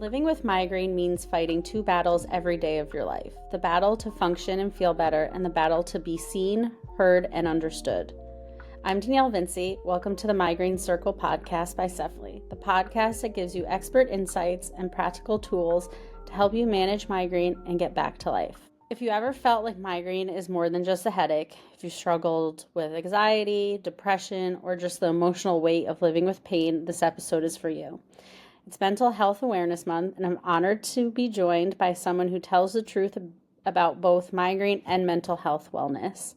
Living with migraine means fighting two battles every day of your life: the battle to function and feel better, and the battle to be seen, heard, and understood. I'm Danielle Vinci. Welcome to the Migraine Circle podcast by CEFALY, the podcast that gives you expert insights and practical tools to help you manage migraine and get back to life. If you ever felt like migraine is more than just a headache, if you struggled with anxiety, depression, or just the emotional weight of living with pain, this episode is for you. It's Mental Health Awareness Month, and I'm honored to be joined by someone who tells the truth about both migraine and mental health wellness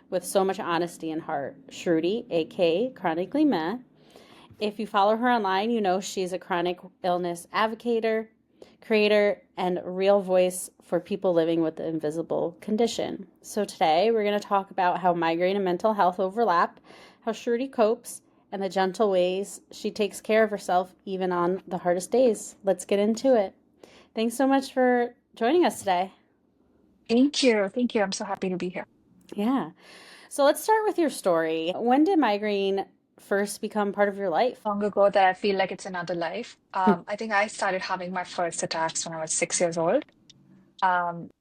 with so much honesty and heart. Shruti, aka Chronically Meh. If you follow her online, you know she's a chronic illness advocate, creator, and real voice for people living with the invisible condition. So today we're going to talk about how migraine and mental health overlap, how Shruti copes, and the gentle ways she takes care of herself even on the hardest days. Let's get into it. Thanks so much for joining us today. Thank you. Thank you. I'm so happy to be here. Yeah. So let's start with your story. When did migraine first become part of your life? Long ago that I feel like it's another life. I think I started having my first attacks when I was 6 years old. And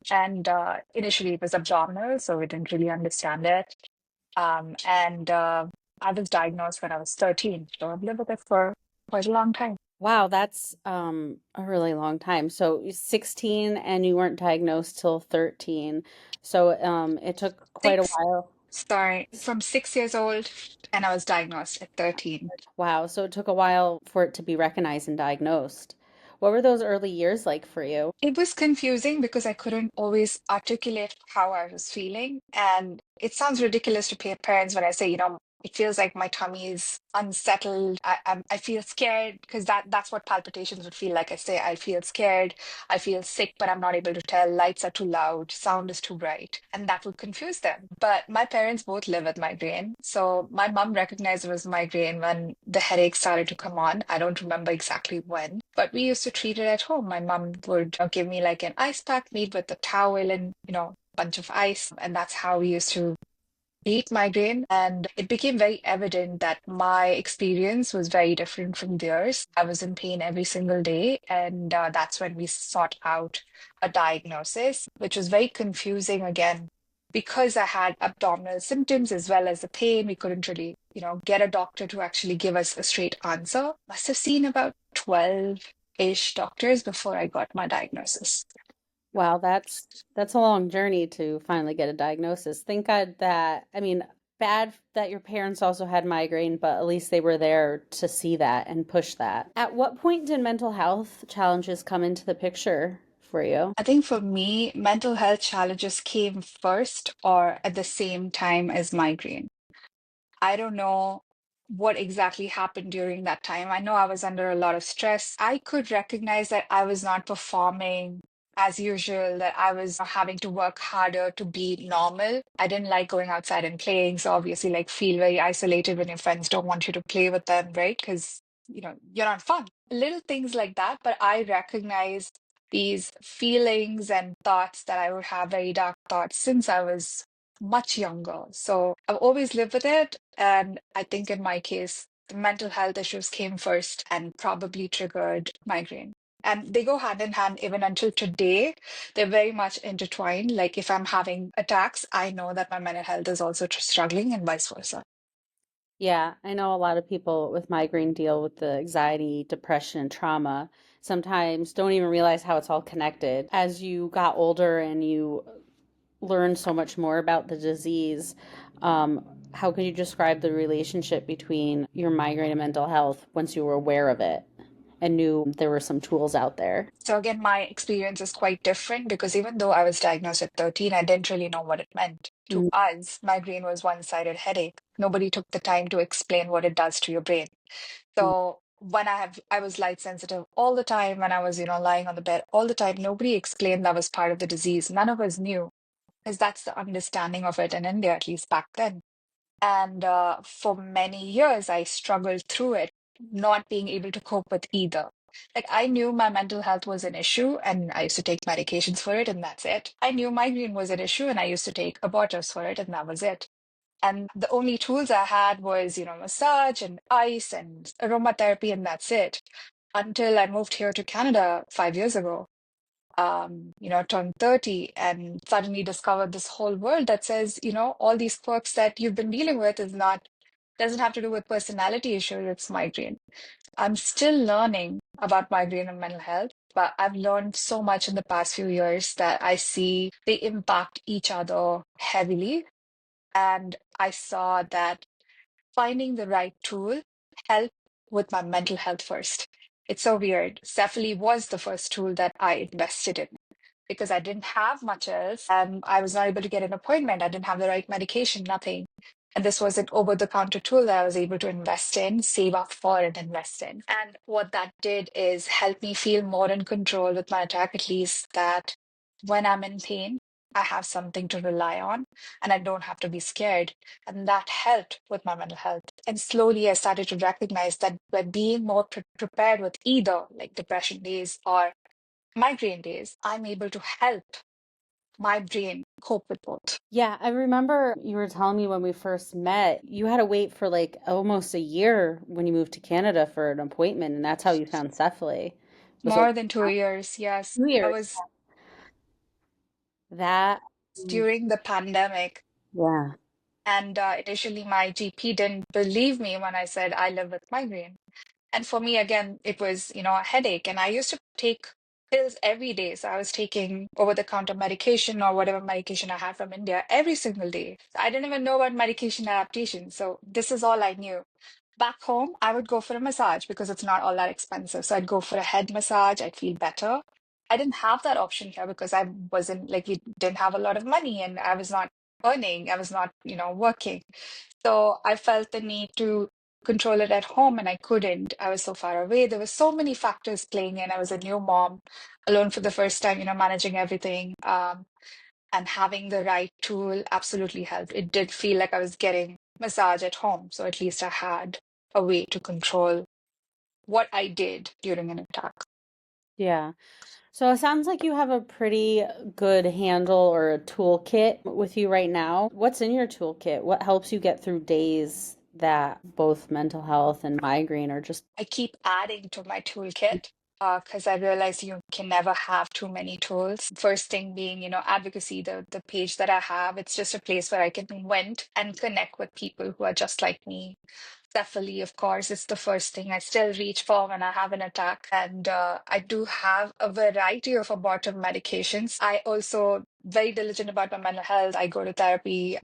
initially it was abdominal, so we didn't really understand it. And I was diagnosed when I was 13, so I've lived with it for quite a long time. Wow, that's a really long time. So you're 16 and you weren't diagnosed till 13. So it took quite a Six, while. sorry, from 6 years old, and I was diagnosed at 13. Wow, so it took a while for it to be recognized and diagnosed. What were those early years like for you? It was confusing because I couldn't always articulate how I was feeling. And it sounds ridiculous to parents when I say, it feels like my tummy is unsettled. I feel scared because that's what palpitations would feel like. I say, I feel scared. I feel sick, but I'm not able to tell. Lights are too loud. Sound is too bright. And that would confuse them. But my parents both live with migraine. So my mom recognized it was migraine when the headache started to come on. I don't remember exactly when, but we used to treat it at home. My mom would give me like an ice pack made with a towel and, bunch of ice. And that's how we used to beat migraine. And it became very evident that my experience was very different from theirs. I was in pain every single day. And that's when we sought out a diagnosis, which was very confusing again. Because I had abdominal symptoms as well as the pain, we couldn't really, get a doctor to actually give us a straight answer. Must have seen about 12-ish doctors before I got my diagnosis. Wow, that's a long journey to finally get a diagnosis. Thank God that, I mean, bad that your parents also had migraine, but at least they were there to see that and push that. At what point did mental health challenges come into the picture for you? I think for me, mental health challenges came first or at the same time as migraine. I don't know what exactly happened during that time. I know I was under a lot of stress. I could recognize that I was not performing as usual, that I was having to work harder to be normal. I didn't like going outside and playing. So obviously, like, feel very isolated when your friends don't want you to play with them, right? Because, you're not fun. Little things like that. But I recognized these feelings and thoughts that I would have very dark thoughts since I was much younger. So I've always lived with it. And I think in my case, the mental health issues came first and probably triggered migraine. And they go hand in hand even until today. They're very much intertwined. Like if I'm having attacks, I know that my mental health is also struggling and vice versa. Yeah, I know a lot of people with migraine deal with the anxiety, depression, and trauma. Sometimes don't even realize how it's all connected. As you got older and you learned so much more about the disease, how could you describe the relationship between your migraine and mental health once you were aware of it and knew there were some tools out there? So again, my experience is quite different because even though I was diagnosed at 13, I didn't really know what it meant. To Mm. us, migraine was one-sided headache. Nobody took the time to explain what it does to your brain. So when I was light sensitive all the time when I was, lying on the bed all the time, nobody explained that was part of the disease. None of us knew because that's the understanding of it in India, at least back then. And for many years, I struggled through it, not being able to cope with either. Like I knew my mental health was an issue and I used to take medications for it, and that's it. I knew migraine was an issue and I used to take abortives for it, and that was it. And the only tools I had was, massage and ice and aromatherapy, and that's it. until I moved here to Canada 5 years ago. Turned 30 and suddenly discovered this whole world that says, all these quirks that you've been dealing with doesn't have to do with personality issues, it's migraine. I'm still learning about migraine and mental health, but I've learned so much in the past few years that I see they impact each other heavily. And I saw that finding the right tool helped with my mental health first. It's so weird. CEFALY was the first tool that I invested in because I didn't have much else and I was not able to get an appointment. I didn't have the right medication, nothing. And this was an over the counter tool that I was able to invest in, save up for, and invest in. And what that did is help me feel more in control with my attack, at least that when I'm in pain, I have something to rely on and I don't have to be scared. And that helped with my mental health. And slowly I started to recognize that by being more prepared with either like depression days or migraine days, I'm able to help my brain cope with both. Yeah, I remember you were telling me when we first met, you had to wait for like almost a year when you moved to Canada for an appointment, and that's how you found Cephally. Was it More than 2 years, yes. 2 years? I was That, mm, during the pandemic, yeah. and initially my GP didn't believe me when I said I live with migraine. And for me, again, it was, a headache. And I used to take pills every day. So I was taking over-the-counter medication or whatever medication I had from India every single day. I didn't even know about medication adaptation. So this is all I knew. Back home, I would go for a massage because it's not all that expensive. So I'd go for a head massage. I'd feel better. I didn't have that option here because I wasn't like we didn't have a lot of money and I was not earning. I was not, working. So I felt the need to control it at home and I couldn't. I was so far away. There were so many factors playing in. I was a new mom, alone for the first time, managing everything. And having the right tool absolutely helped. It did feel like I was getting massage at home. So at least I had a way to control what I did during an attack. Yeah. So it sounds like you have a pretty good handle or a toolkit with you right now. What's in your toolkit? What helps you get through days that both mental health and migraine are just, I keep adding to my toolkit because I realize you can never have too many tools. First thing being, advocacy, the page that I have, it's just a place where I can vent and connect with people who are just like me. Cephali, of course, is the first thing I still reach for when I have an attack. And I do have a variety of abortive medications. I also very diligent about my mental health. I go to therapy,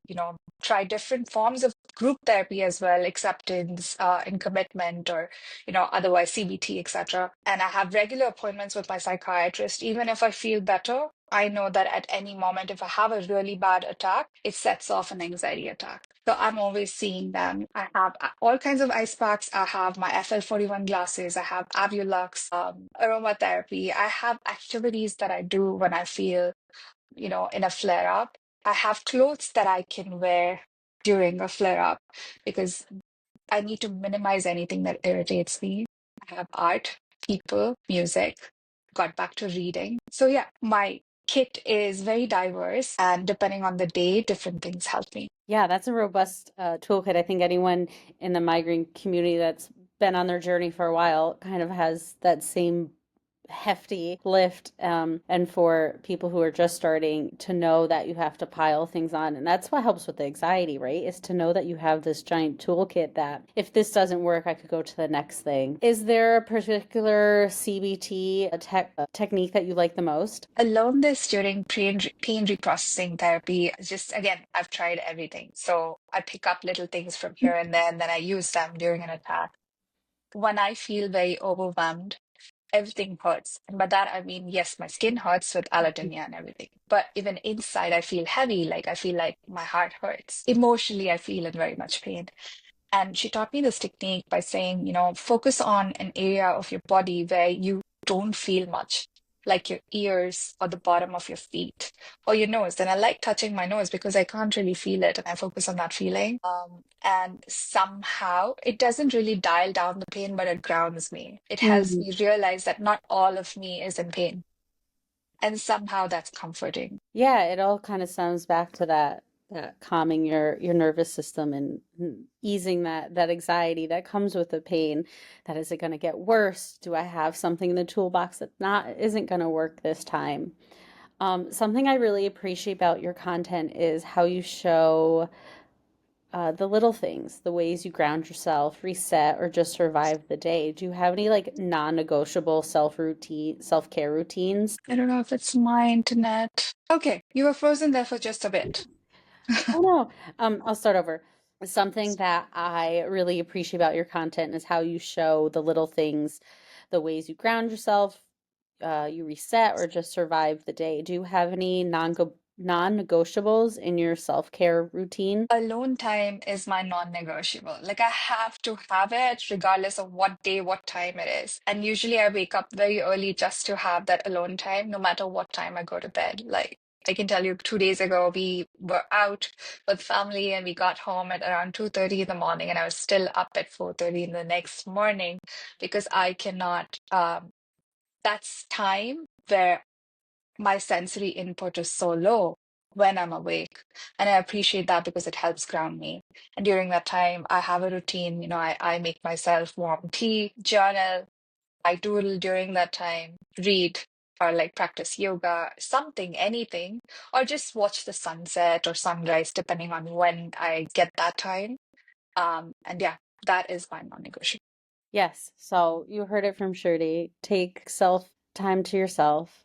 try different forms of group therapy as well, acceptance and commitment or, otherwise CBT, etc. And I have regular appointments with my psychiatrist. Even if I feel better, I know that at any moment, if I have a really bad attack, it sets off an anxiety attack. So I'm always seeing them. I have all kinds of ice packs. I have my FL41 glasses. I have Avulux, aromatherapy. I have activities that I do when I feel, in a flare up. I have clothes that I can wear during a flare up because I need to minimize anything that irritates me. I have art, people, music, got back to reading. So, yeah, my kit is very diverse, and depending on the day, different things help me. yeah, that's a robust toolkit. I think anyone in the migraine community that's been on their journey for a while kind of has that same hefty lift, and for people who are just starting to know that you have to pile things on, and that's what helps with the anxiety, right, is to know that you have this giant toolkit that if this doesn't work I could go to the next thing. Is there a particular CBT technique that you like the most? I learned this during pain reprocessing therapy. Just again, I've tried everything. So I pick up little things from here and there, and then I use them during an attack. When I feel very overwhelmed, everything hurts. And by that, I mean, yes, my skin hurts with allodynia and everything. But even inside, I feel heavy, like I feel like my heart hurts. Emotionally, I feel in very much pain. And she taught me this technique by saying, focus on an area of your body where you don't feel much, like your ears or the bottom of your feet or your nose. And I like touching my nose because I can't really feel it and I focus on that feeling. And somehow it doesn't really dial down the pain, but it grounds me. It helps Mm. me realize that not all of me is in pain. And somehow that's comforting. Yeah, it all kind of sounds back to that. that calming your nervous system and easing that anxiety that comes with the pain. That is it going to get worse? Do I have something in the toolbox that not isn't going to work this time? Something I really appreciate about your content is how you show the little things, the ways you ground yourself, reset, or just survive the day. Do you have any like non-negotiable self-care routines? I don't know if it's my internet. Okay, you were frozen there for just a bit. Oh no. I'll start over. Something that I really appreciate about your content is how you show the little things, the ways you ground yourself, you reset, or just survive the day. Do you have any non-negotiables in your self-care routine? Alone time is my non-negotiable. Like I have to have it regardless of what day, what time it is. And usually I wake up very early just to have that alone time, no matter what time I go to bed. Like I can tell you 2 days ago, we were out with family and we got home at around 2:30 in the morning, and I was still up at 4:30 in the next morning because I cannot, that's time where my sensory input is so low when I'm awake. And I appreciate that because it helps ground me. And during that time, I have a routine. I make myself warm tea, journal, I doodle during that time, read or like practice yoga, something, anything, or just watch the sunset or sunrise, depending on when I get that time. And yeah, that is my non-negotiable. Yes. So you heard it from Shruti. Take self time to yourself.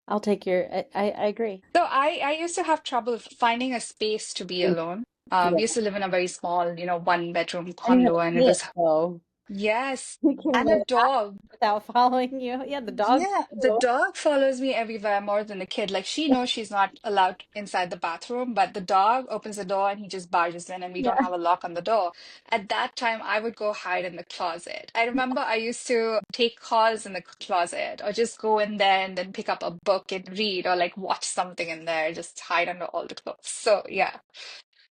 I'll take your, I agree. So I used to have trouble finding a space to be Mm, alone. yeah. Used to live in a very small, one bedroom And you have condo, and a it kid, was, so yes, you can and a live dog. without following you. Yeah, the dog Yeah, the too. dog follows me everywhere more than the kid. Like she knows she's not allowed inside the bathroom, but the dog opens the door and he just barges in, and we don't Yeah. have a lock on the door. At that time, I would go hide in the closet. I remember I used to take calls in the closet or just go in there and then pick up a book and read or like watch something in there, just hide under all the clothes. So yeah.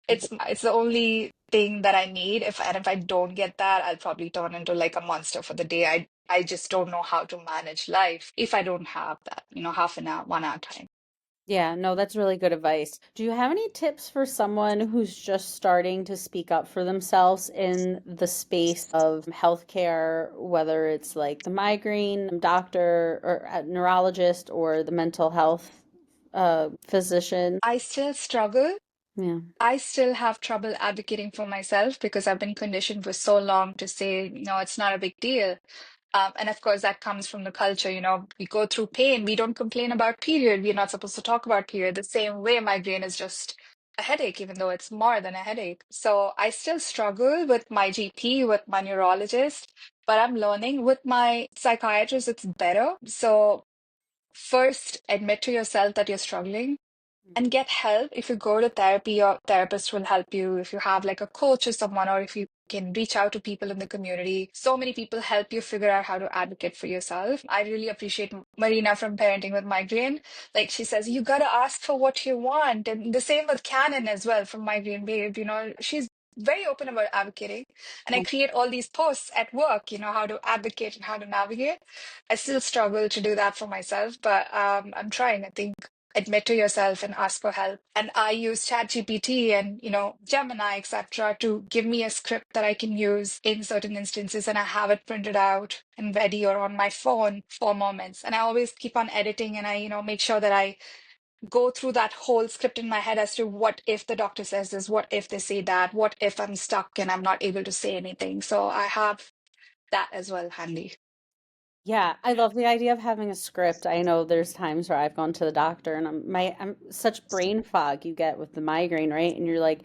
It's the only thing that I need. If I don't get that, I'll probably turn into like a monster for the day. I just don't know how to manage life if I don't have that, half an hour, 1 hour time. Yeah, no, that's really good advice. Do you have any tips for someone who's just starting to speak up for themselves in the space of healthcare, whether it's like the migraine doctor or a neurologist or the mental health physician? I still struggle. Yeah. I still have trouble advocating for myself because I've been conditioned for so long to say, no, it's not a big deal. And of course, that comes from the culture. We go through pain. We don't complain about period. We're not supposed to talk about period. The same way migraine is just a headache, even though it's more than a headache. So I still struggle with my GP, with my neurologist, but I'm learning with my psychiatrist, it's better. So first, admit to yourself that you're struggling and get help. If you go to therapy, your therapist will help you. If you have like a coach or someone, or if you can reach out to people in the community, so many people help you figure out how to advocate for yourself. I really appreciate Marina from Parenting with Migraine. Like she says, you got to ask for what you want. And the same with Canon as well from Migraine Babe. She's very open about advocating. And I create all these posts at work, how to advocate and how to navigate. I still struggle to do that for myself, but I'm trying. I think admit to yourself and ask for help. And I use ChatGPT and, Gemini, etc., to give me a script that I can use in certain instances. And I have it printed out and ready or on my phone for moments. And I always keep on editing, and I, make sure that I go through that whole script in my head as to what if the doctor says this, what if they say that, what if I'm stuck and I'm not able to say anything. So I have that as well handy. Yeah, I love the idea of having a script. I know there's times where I've gone to the doctor and I'm such brain fog you get with the migraine, right? And you're like,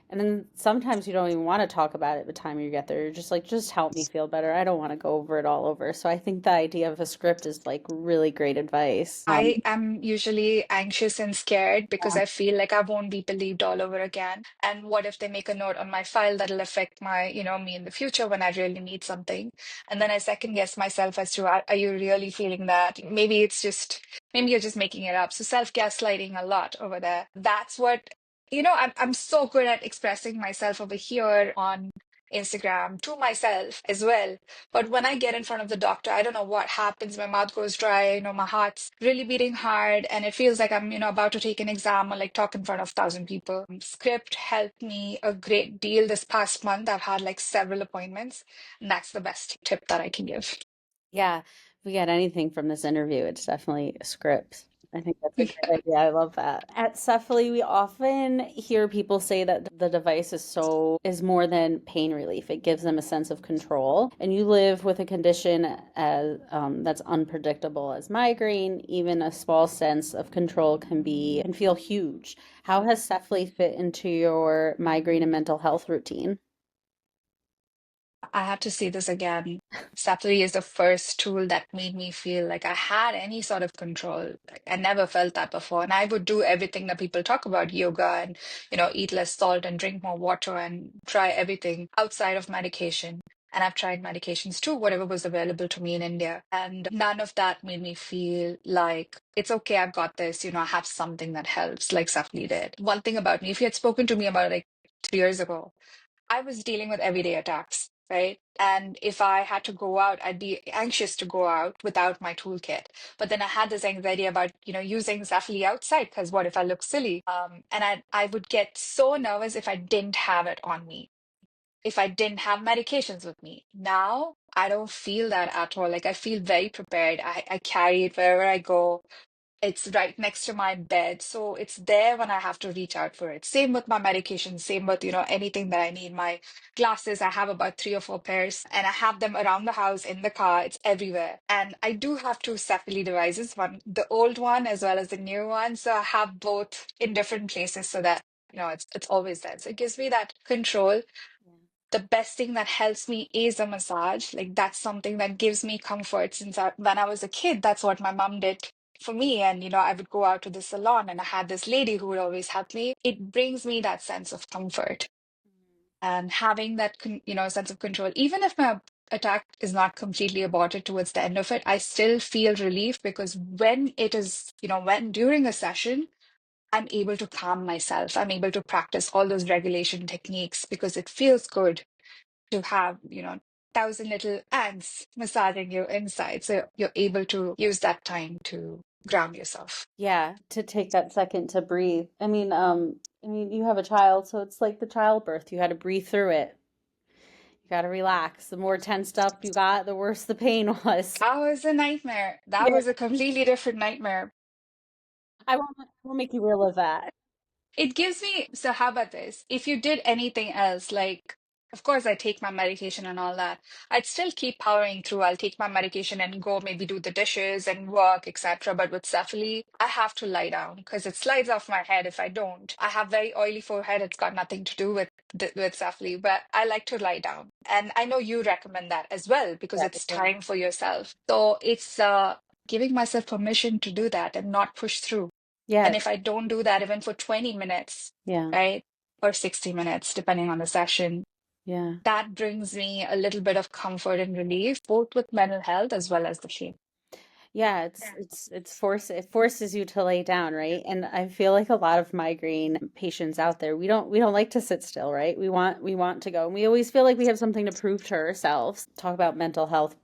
and then sometimes you don't even want to talk about it the time you get there. You're just like, just help me feel better. I don't want to go over it all over. So I think the idea of a script is like really great advice. I am usually anxious and scared because I feel like I won't be believed all over again. And what if they make a note on my file that'll affect me in the future when I really need something? And then I second guess myself as to, are you really feeling that? Maybe you're just making it up. So self-gaslighting a lot over there. That's what, I'm so good at expressing myself over here on Instagram to myself as well. But when I get in front of the doctor, I don't know what happens. My mouth goes dry, my heart's really beating hard, and it feels like I'm, about to take an exam or like talk in front of 1,000 people. Script helped me a great deal this past month. I've had like several appointments, and that's the best tip that I can give. Yeah, if we get anything from this interview, it's definitely a script. I think that's a great idea. I love that. At Cephaly, we often hear people say that the device is more than pain relief. It gives them a sense of control. And you live with a condition that's unpredictable as migraine. Even a small sense of control can feel huge. How has Cephaly fit into your migraine and mental health routine? I had to say this again. Sapphire is the first tool that made me feel like I had any sort of control. Like, I never felt that before. And I would do everything that people talk about, yoga and, eat less salt and drink more water and try everything outside of medication. And I've tried medications too, whatever was available to me in India. And none of that made me feel like it's okay, I've got this, I have something that helps, like Sapphire did. One thing about me, if you had spoken to me about like 3 years ago, I was dealing with everyday attacks, right? And if I had to go out, I'd be anxious to go out without my toolkit. But then I had this anxiety about, using Zafly outside because what if I look silly? And I would get so nervous if I didn't have it on me, if I didn't have medications with me. Now I don't feel that at all. Like I feel very prepared. I carry it wherever I go. It's right next to my bed. So it's there when I have to reach out for it. Same with my medication, same with, anything that I need. My glasses, I have about 3 or 4 pairs and I have them around the house, in the car, it's everywhere. And I do have two Cephali devices, one, the old one as well as the new one. So I have both in different places so that, it's always there. So it gives me that control. The best thing that helps me is a massage. Like that's something that gives me comfort since when I was a kid, that's what my mom did for me. And, I would go out to the salon and I had this lady who would always help me. It brings me that sense of comfort and having that, sense of control. Even if my attack is not completely aborted towards the end of it, I still feel relief because when it is, when during a session, I'm able to calm myself. I'm able to practice all those regulation techniques because it feels good to have, 1,000 little ants massaging your inside. So you're able to use that time to ground yourself. Yeah, to take that second to breathe. I mean, you have a child, so it's like the childbirth. You got to breathe through it. You got to relax. The more tensed up you got, the worse the pain was. That was a nightmare. That Yeah, was a completely different nightmare. I won't make you relive that. It gives me, so how about this? If you did anything else, like, of course, I take my medication and all that, I'd still keep powering through. I'll take my medication and go maybe do the dishes and work, etc. But with Cephali, I have to lie down because it slides off my head if I don't. I have very oily forehead. It's got nothing to do with Cephali, but I like to lie down. And I know you recommend that as well because Yeah, it's yeah. time for yourself. So it's giving myself permission to do that and not push through. And Yeah, if I don't do that even for 20 minutes, yeah, right, or 60 minutes, depending on the session, yeah. that brings me a little bit of comfort and relief, both with mental health as well as the pain. Yeah, it forces you to lay down, right? And I feel like a lot of migraine patients out there, we don't like to sit still, right? We want to go. And we always feel like we have something to prove to ourselves. Talk about mental health,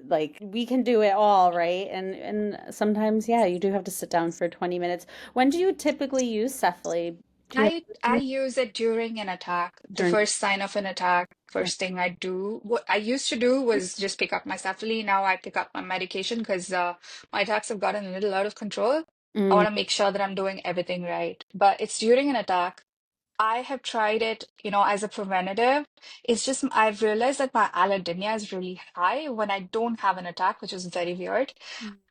like we can do it all, right? And sometimes, yeah, you do have to sit down for 20 minutes. When do you typically use Cephally? Do you have a I routine use it during an attack. The during? first sign of an attack, Yeah. first thing I do, what I used to do was just pick up my Cephali. Now I pick up my medication because my attacks have gotten a little out of control. I Mm, want to make sure that I'm doing everything right. But it's during an attack. I have tried it, as a preventative. It's just I've realized that my allodynia is really high when I don't have an attack, which is very weird.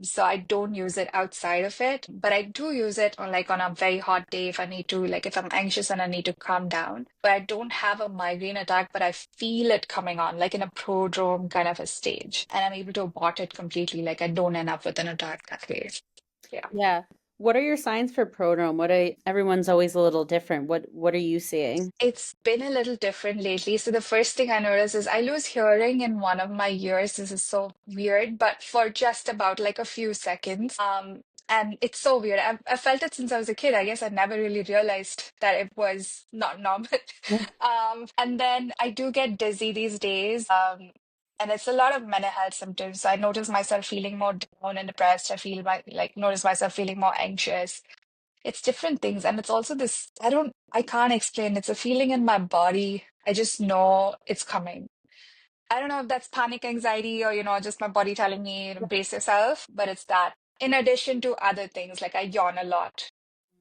So I don't use it outside of it, but I do use it on like on a very hot day if I need to, like if I'm anxious and I need to calm down. But I don't have a migraine attack, but I feel it coming on, like in a prodrome kind of a stage, and I'm able to abort it completely. Like I don't end up with an attack that way. Yeah. yeah. What are your signs for prodrome? Everyone's always a little different. What are you seeing? It's been a little different lately. So the first thing I noticed is I lose hearing in one of my ears. This is so weird, but for just about like a few seconds. And it's so weird. I felt it since I was a kid. I guess I never really realized that it was not normal. And then I do get dizzy these days. And it's a lot of mental health symptoms. So I notice myself feeling more down and depressed. I feel like notice myself feeling more anxious. It's different things. And it's also this, I can't explain. It's a feeling in my body. I just know it's coming. I don't know if that's panic anxiety or, just my body telling me, brace yourself, but it's that. In addition to other things, like I yawn a lot.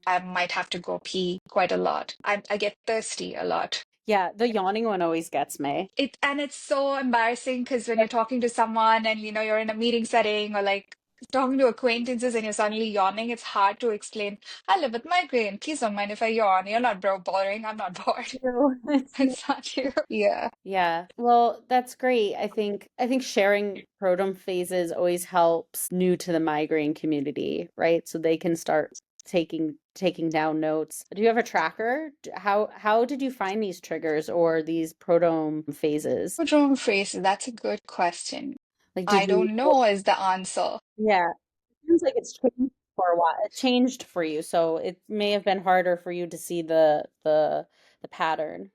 I might have to go pee quite a lot. I get thirsty a lot. Yeah, the yawning one always gets me. And it's so embarrassing because when you're talking to someone and you're in a meeting setting or like talking to acquaintances and you're suddenly yawning, it's hard to explain. I live with migraine. Please don't mind if I yawn. You're not boring. I'm not bored. No, it's It's not you. Yeah. Yeah. Well, that's great. I think sharing protum phases always helps new to the migraine community, right? So they can start taking down notes. Do you have a tracker? How did you find these triggers or these protum phases? Drone phrase, that's a good question. Like did I you don't know is the answer. Yeah. It seems like it's changed for a while. It changed for you, so it may have been harder for you to see the pattern.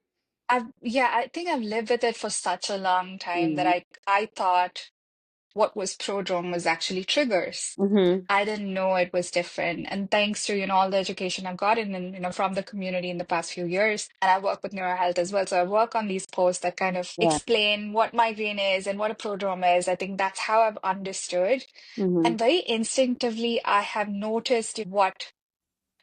Yeah, I think I've lived with it for such a long time that Mm. I thought what was prodrome was actually triggers. Mm-hmm. I didn't know it was different. And thanks to, all the education I've gotten and, from the community in the past few years, and I work with neurohealth as well. So I work on these posts that kind of Yeah. explain what migraine is and what a prodrome is. I think that's how I've understood. Mm-hmm. And very instinctively, I have noticed what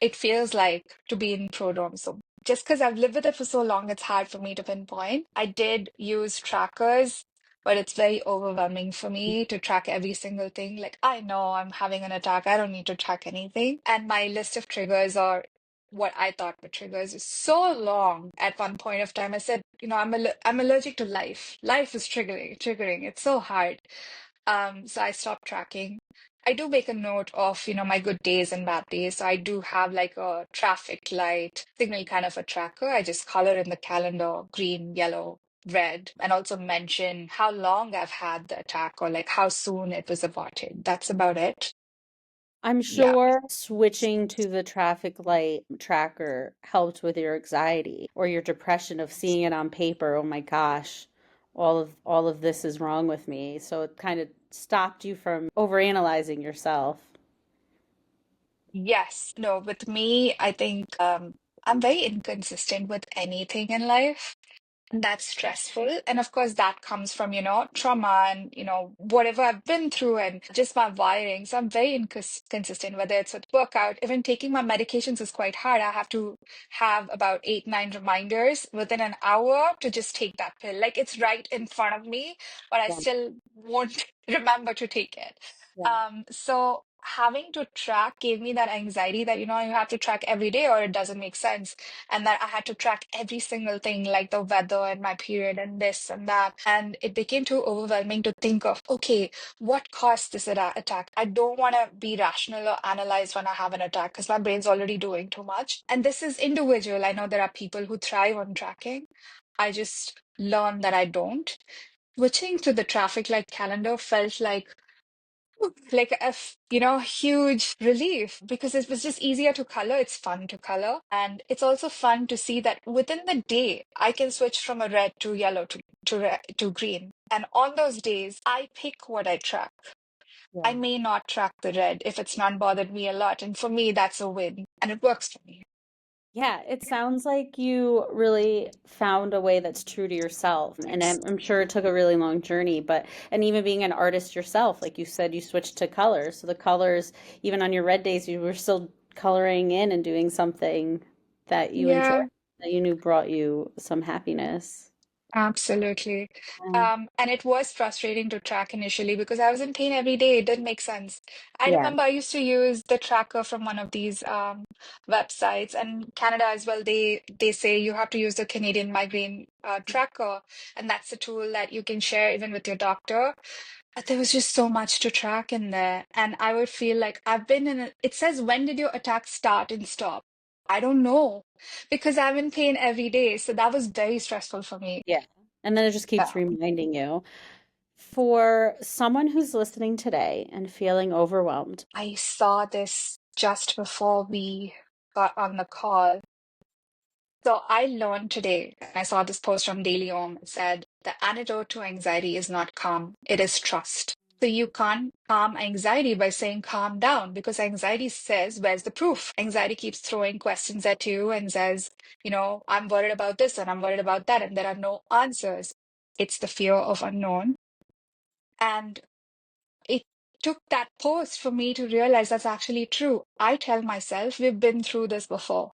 it feels like to be in prodrome. So just because I've lived with it for so long, it's hard for me to pinpoint. I did use trackers, but it's very overwhelming for me to track every single thing. Like, I know I'm having an attack. I don't need to track anything. And my list of triggers or what I thought were triggers is so long. At one point of time, I said, I'm allergic to life. Life is triggering. It's so hard. So I stopped tracking. I do make a note of, my good days and bad days. So I do have like a traffic light signal kind of a tracker. I just color in the calendar green, yellow, red, and also mention how long I've had the attack or like how soon it was aborted. That's about it. I'm Yeah. sure switching to the traffic light tracker helped with your anxiety or your depression of seeing it on paper. Oh my gosh, all of this is wrong with me. So it kind of stopped you from overanalyzing yourself. Yes. No, with me, I think I'm very inconsistent with anything in life. That's stressful. And of course, that comes from, trauma and, whatever I've been through and just my wiring. So I'm very inconsistent, whether it's with workout, even taking my medications is quite hard. I have to have about 8, 9 reminders within an hour to just take that pill. Like it's right in front of me, but I Yeah. still won't remember to take it. Yeah. So having to track gave me that anxiety that, you have to track every day or it doesn't make sense and that I had to track every single thing like the weather and my period and this and that. And it became too overwhelming to think of, okay, what caused this attack? I don't want to be rational or analyze when I have an attack because my brain's already doing too much. And this is individual. I know there are people who thrive on tracking. I just learned that I don't. Switching to the traffic light calendar felt like huge relief because it was just easier to color. It's fun to color, and it's also fun to see that within the day I can switch from a red to yellow to green. And on those days, I pick what I track. I Yeah. may not track the red if it's not bothered me a lot, and for me, that's a win, and it works for me. Yeah, it sounds like you really found a way that's true to yourself. And I'm sure it took a really long journey, but, and even being an artist yourself, like you said, you switched to colors. So the colors, even on your red days, you were still coloring in and doing something that you enjoyed, Yeah. that you knew brought you some happiness. Absolutely. Yeah. And it was frustrating to track initially because I was in pain every day. It didn't make sense. I Yeah. remember I used to use the tracker from one of these websites, and Canada as well. They say you have to use the Canadian migraine tracker, and that's a tool that you can share even with your doctor. But there was just so much to track in there, and I would feel like I've been in it says when did your attack start and stop? I don't know because I'm in pain every day. So that was very stressful for me. Yeah. And then it just keeps Yeah. reminding you. For someone who's listening today and feeling overwhelmed, I saw this just before we got on the call. So I learned today, and I saw this post from Daily Om. It said, the antidote to anxiety is not calm, it is trust. So you can't calm anxiety by saying calm down because anxiety says, where's the proof? Anxiety keeps throwing questions at you and says, I'm worried about this and I'm worried about that, and there are no answers. It's the fear of unknown. And it took that post for me to realize that's actually true. I tell myself, we've been through this before.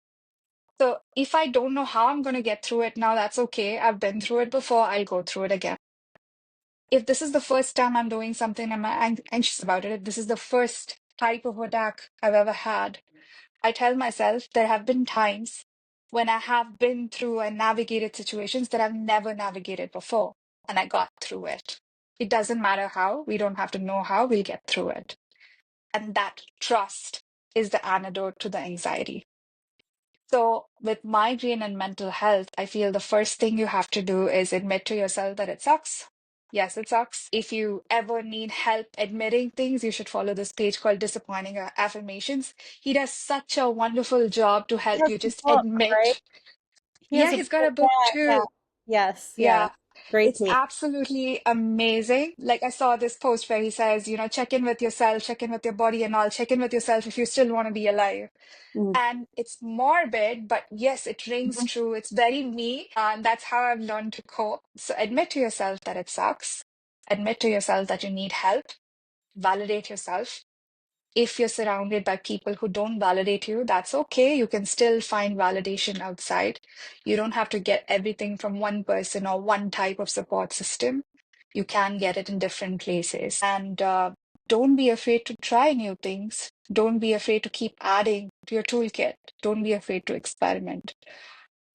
So if I don't know how I'm going to get through it now, that's okay. I've been through it before. I'll go through it again. If this is the first time I'm doing something, I'm anxious about it. If this is the first type of attack I've ever had, I tell myself there have been times when I have been through and navigated situations that I've never navigated before, and I got through it. It doesn't matter how, we don't have to know how, we'll get through it. And that trust is the antidote to the anxiety. So, with migraine and mental health, I feel the first thing you have to do is admit to yourself that it sucks. Yes, it sucks. If you ever need help admitting things, you should follow this page called Disappointing Affirmations. He does such a wonderful job to he help has you a just book, right? admit. He has Yeah, a he's got a book. book Yeah, yeah. too. Yes, yeah. Yeah, Great it's page. absolutely amazing. Like I saw this post where he says, check in with yourself, check in with your body and all, check in with yourself if you still want to be alive. Mm, And it's morbid, but yes, it rings mhm. true. It's very me. And that's how I've learned to cope. So admit to yourself that it sucks. Admit to yourself that you need help. Validate yourself. If you're surrounded by people who don't validate you, that's okay. You can still find validation outside. You don't have to get everything from one person or one type of support system. You can get it in different places. And don't be afraid to try new things. Don't be afraid to keep adding to your toolkit. Don't be afraid to experiment.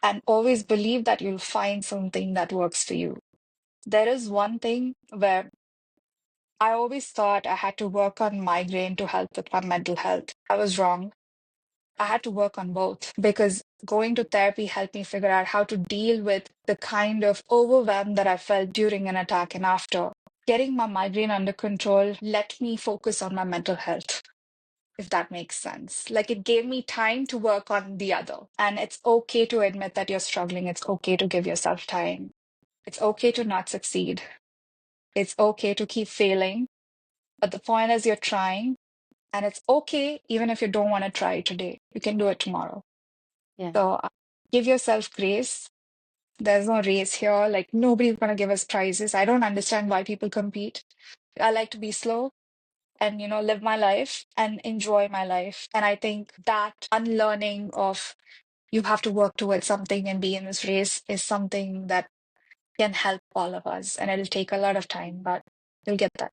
And always believe that you'll find something that works for you. There is one thing where I always thought I had to work on migraine to help with my mental health. I was wrong. I had to work on both because going to therapy helped me figure out how to deal with the kind of overwhelm that I felt during an attack and after. Getting my migraine under control let me focus on my mental health, if that makes sense. Like it gave me time to work on the other. And it's okay to admit that you're struggling. It's okay to give yourself time. It's okay to not succeed. It's okay to keep failing. But the point is, you're trying. And it's okay, even if you don't want to try today, you can do it tomorrow. Yeah. So give yourself grace. There's no race here. Like nobody's going to give us prizes. I don't understand why people compete. I like to be slow and, live my life and enjoy my life. And I think that unlearning of you have to work towards something and be in this race is something that can help all of us. And it'll take a lot of time, but you'll get that.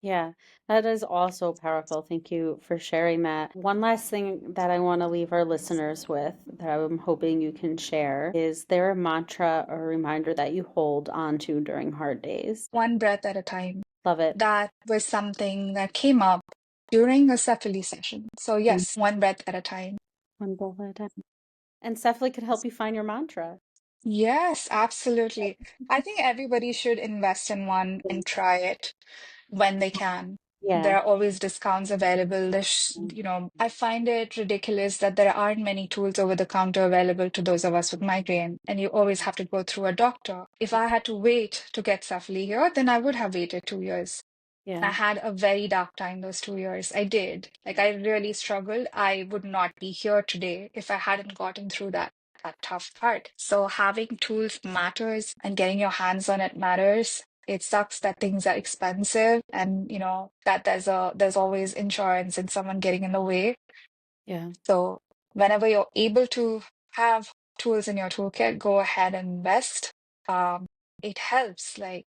Yeah, that is also powerful. Thank you for sharing that. One last thing that I want to leave our listeners with that I'm hoping you can share is there a mantra or reminder that you hold on to during hard days? One breath at a time. Love it. That was something that came up during a CEFALY session. So, Mm, yes, one breath at a time. one bowl at a time. And Cephaly could help you find your mantra. Yes, absolutely. I think everybody should invest in one and try it when they can. Yeah. There are always discounts available. I find it ridiculous that there aren't many tools over the counter available to those of us with migraine, and you always have to go through a doctor. If I had to wait to get CEFALY here, then I would have waited 2 years. I Yeah. had a very dark time those 2 years. I did. Like I really struggled. I would not be here today if I hadn't gotten through that tough part. So having tools matters and getting your hands on it matters. It sucks that things are expensive and that there's always insurance and someone getting in the way. Yeah. So whenever you're able to have tools in your toolkit, go ahead and invest. It helps. Like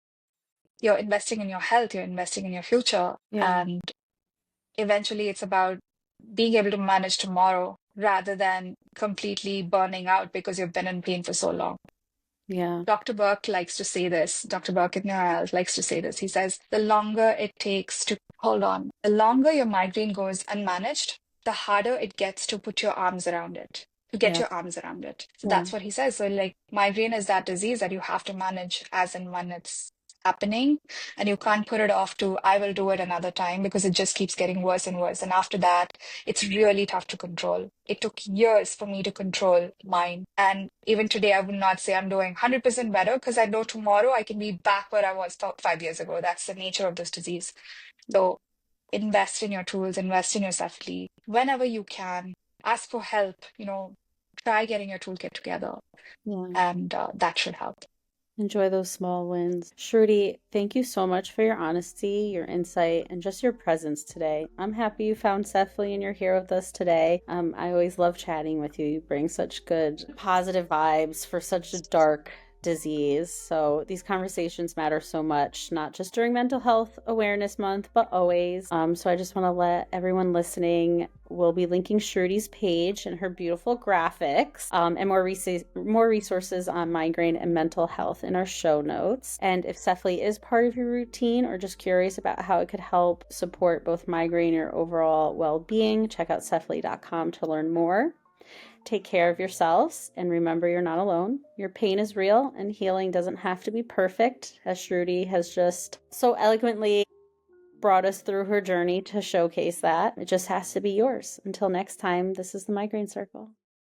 you're investing in your health, you're investing in your future. Yeah. And eventually it's about being able to manage tomorrow rather than completely burning out because you've been in pain for so long. Yeah. Dr. Burke likes to say this. Dr. Burke in Neurohealth likes to say this. He says, the longer it takes to hold on, the longer your migraine goes unmanaged, the harder it gets to put your arms around it, to get Yeah. your arms around it. So Yeah. that's what he says. So, like, migraine is that disease that you have to manage as and when it's happening, and you can't put it off to, I will do it another time, because it just keeps getting worse and worse. And after that, it's really tough to control. It took years for me to control mine. And even today, I would not say I'm doing 100% better, because I know tomorrow I can be back where I was 5 years ago. That's the nature of this disease. So invest in your tools, invest in yourself whenever you can. Ask for help, try getting your toolkit together, Yeah. and that should help. Enjoy those small wins. Shruti, thank you so much for your honesty, your insight, and just your presence today. I'm happy you found CEFALY and you're here with us today. I always love chatting with you. You bring such good, positive vibes for such a dark disease. So these conversations matter so much, not just during Mental Health Awareness Month, but always. So I just want to let everyone listening, we'll be linking Shruti's page and her beautiful graphics, and more resources on migraine and mental health in our show notes. And if CEFALY is part of your routine or just curious about how it could help support both migraine and your overall well-being, check out cefaly.com to learn more. Take care of yourselves and remember you're not alone. Your pain is real and healing doesn't have to be perfect, as Shruti has just so eloquently brought us through her journey to showcase that. It just has to be yours. Until next time, this is the Migraine Circle.